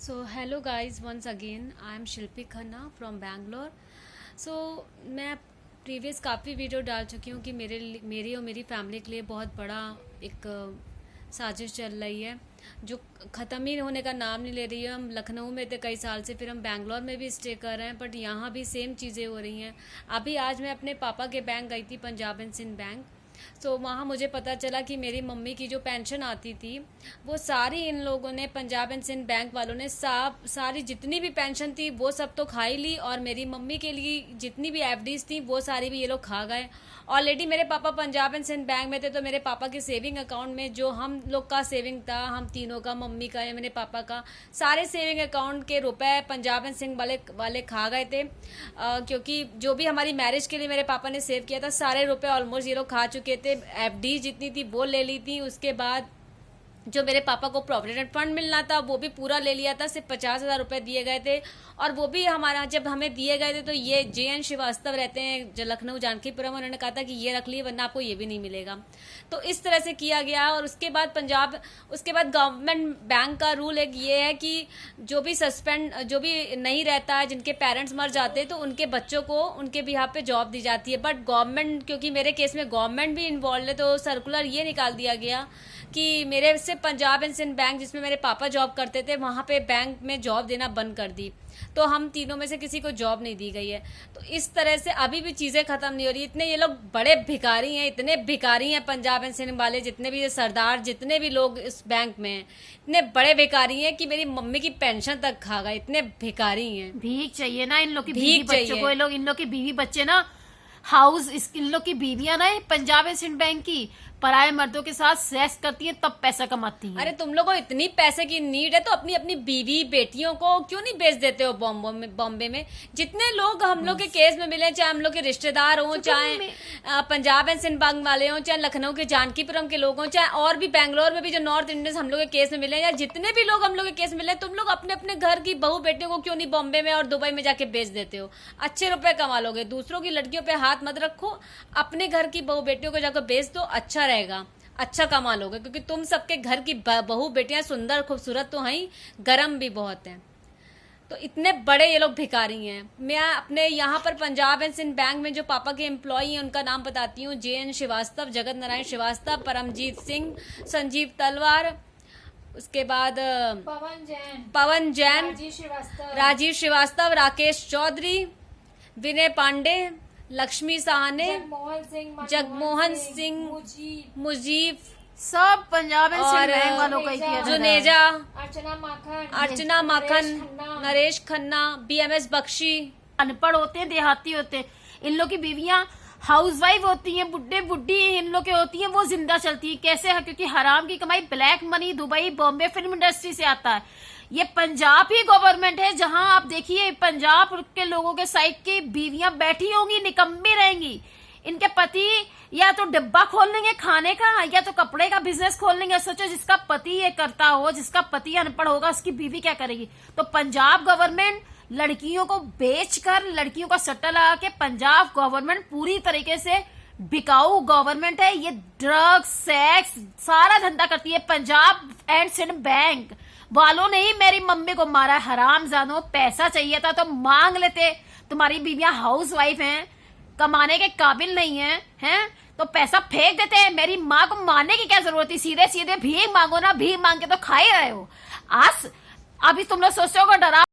So hello guys, once again I am Shilpi Khanna from Bangalore. So मैं previous काफ़ी video डाल चुकी हूँ कि मेरी और मेरी फैमिली के लिए बहुत बड़ा एक साजिश चल रही है जो ख़त्म ही होने का नाम नहीं ले रही है। हम लखनऊ में थे कई साल से, फिर हम बैंगलोर में भी स्टे कर रहे हैं, बट यहाँ भी सेम चीज़ें हो रही हैं। अभी आज मैं अपने पापा के बैंक गई थी, पंजाब एंड सिंध बैंक। सो वहाँ मुझे पता चला कि मेरी मम्मी की जो पेंशन आती थी वो सारी इन लोगों ने, पंजाब एंड सिंध बैंक वालों ने सारी जितनी भी पेंशन थी वो सब तो खा ही ली, और मेरी मम्मी के लिए जितनी भी एफडीज थी वो सारी भी ये लोग खा गए। ऑलरेडी मेरे पापा पंजाब एंड सिंध बैंक में थे, तो मेरे पापा के सेविंग अकाउंट में जो हम लोग का सेविंग था, हम तीनों का, मम्मी का या मेरे पापा का, सारे सेविंग अकाउंट के रुपए पंजाब एंड सिंध वाले खा गए थे। क्योंकि जो भी हमारी मैरिज के लिए मेरे पापा ने सेव किया था सारे रुपए ऑलमोस्ट ये लोग खा चुके थे। एफडी जितनी थी वो ले ली थी, उसके बाद जो मेरे पापा को प्रोविडेंट फंड मिलना था वो भी पूरा ले लिया था। सिर्फ 50,000 रुपये दिए गए थे, और वो भी हमारा जब हमें दिए गए थे तो ये JN श्रीवास्तव रहते हैं जो लखनऊ जानकीपुरम, उन्होंने कहा था कि ये रख लिए वरना आपको ये भी नहीं मिलेगा। तो इस तरह से किया गया। और उसके बाद गवर्नमेंट बैंक का रूल एक ये है कि जो भी नहीं रहता है, जिनके पेरेंट्स मर जाते हैं, तो उनके बच्चों को उनके बिहाफ पे जॉब दी जाती है। बट गवर्नमेंट, क्योंकि मेरे केस में गवर्नमेंट भी इन्वॉल्व है, तो सर्कुलर ये निकाल दिया गया कि मेरे से पंजाब एंड सिंध बैंक जिसमें मेरे पापा जॉब करते थे वहाँ पे बैंक में जॉब देना बंद कर दी। तो हम तीनों में से किसी को जॉब नहीं दी गई है। तो इस तरह से अभी भी चीज़ें ख़त्म नहीं हो रही। इतने ये लोग बड़े भिखारी हैं, इतने भिखारी हैं पंजाब एंड सिंध वाले, जितने भी सरदार, जितने भी लोग इस बैंक में हैं, इतने बड़े भिखारी हैं कि मेरी मम्मी की पेंशन तक खा गए। इतने भिखारी हैं। भीख चाहिए ना इन लोग की, भीख बीवी बच्चों को, इन लोग की बीवी बच्चे ना इन लोग की बीवियां ना पंजाब एंड सिंध बैंक की पराये मर्दों के साथ सेक्स करती हैं तब पैसा कमाती हैं। अरे तुम लोगों को इतनी पैसे की नीड है तो अपनी अपनी बीवी बेटियों को क्यों नहीं बेच देते हो? बॉम्बे में जितने लोग हम लोग के केस में मिले, चाहे हम लोग के रिश्तेदार हों, चाहे पंजाब एंड सिंध बैंक वाले हों, चाहे लखनऊ के जानकीपुरम के लोग हों, चाहे और भी बेंगलोर में भी जो नॉर्थ इंडियंस हम लोग के केस में मिले, या जितने भी लोग हम लोग के केस में मिले, तुम लोग अपने अपने घर की बहू बेटियों को क्यों नहीं बॉम्बे में और दुबई में जाके बेच देते हो? अच्छे रुपए कमा लोगे। दूसरों की लड़कियों पे हाथ मत रखो, अपने घर की बहू बेटियों को जाकर बेच दो, अच्छा रहेगा, अच्छा कमा लोगे। क्योंकि तुम सबके घर की बहू बेटियां सुंदर खूबसूरत तो हैं, गरम भी बहुत हैं। तो इतने बड़े ये लोग भिखारी हैं। मैं अपने यहाँ पर पंजाब एंड सिंध बैंक में जो पापा के एम्प्लॉई हैं उनका नाम बताती हूँ। JN श्रीवास्तव, जगत नारायण श्रीवास्तव, परमजीत सिंह, संजीव तलवार, उसके बाद पवन जैन, राजीव श्रीवास्तव, राकेश चौधरी, विनय पांडे, लक्ष्मी साहने, जगमोहन सिंह, मुजीब, सब पंजाब एंड सिंध बैंक वालों का ही किया। जुनेजा, अर्चना माखन, नरेश खन्ना, BMS बख्शी। अनपढ़ होते हैं, देहाती होते हैं। इन लोग की बीवियां हाउसवाइफ होती हैं, बुड्ढे बुड्ढी इन लोग की होती हैं, वो जिंदा चलती है। कैसे है? क्योंकि हराम की कमाई black money Dubai, Bombay film industry से आता है। ये पंजाब ही गवर्नमेंट है जहां आप देखिए पंजाब के लोगों के साइड की बीवियां बैठी होंगी, निकम्मी रहेंगी। इनके पति या तो डिब्बा खोल लेंगे खाने का, या तो कपड़े का बिजनेस खोल लेंगे। सोचो जिसका पति ये करता हो, जिसका पति अनपढ़ होगा, उसकी बीवी क्या करेगी? तो पंजाब गवर्नमेंट लड़कियों को बेचकर, लड़कियों का सट्टा लगा के, पंजाब गवर्नमेंट पूरी तरीके से बिकाऊ गवर्नमेंट है। ये ड्रग्स, सेक्स सारा धंधा करती है। पंजाब एंड सिंध बैंक वालों ने ही मेरी मम्मी को मारा। हरामजादों, पैसा चाहिए था तो मांग लेते। तुम्हारी बीवियां हाउस वाइफ हैं, कमाने के काबिल नहीं हैं, तो पैसा फेंक देते हैं। मेरी माँ को मारने की क्या जरूरत थी? सीधे सीधे भीख मांगो ना, भीख मांग के तो खा ही रहे हो। आज अभी तुम लोग सोचते हो डरा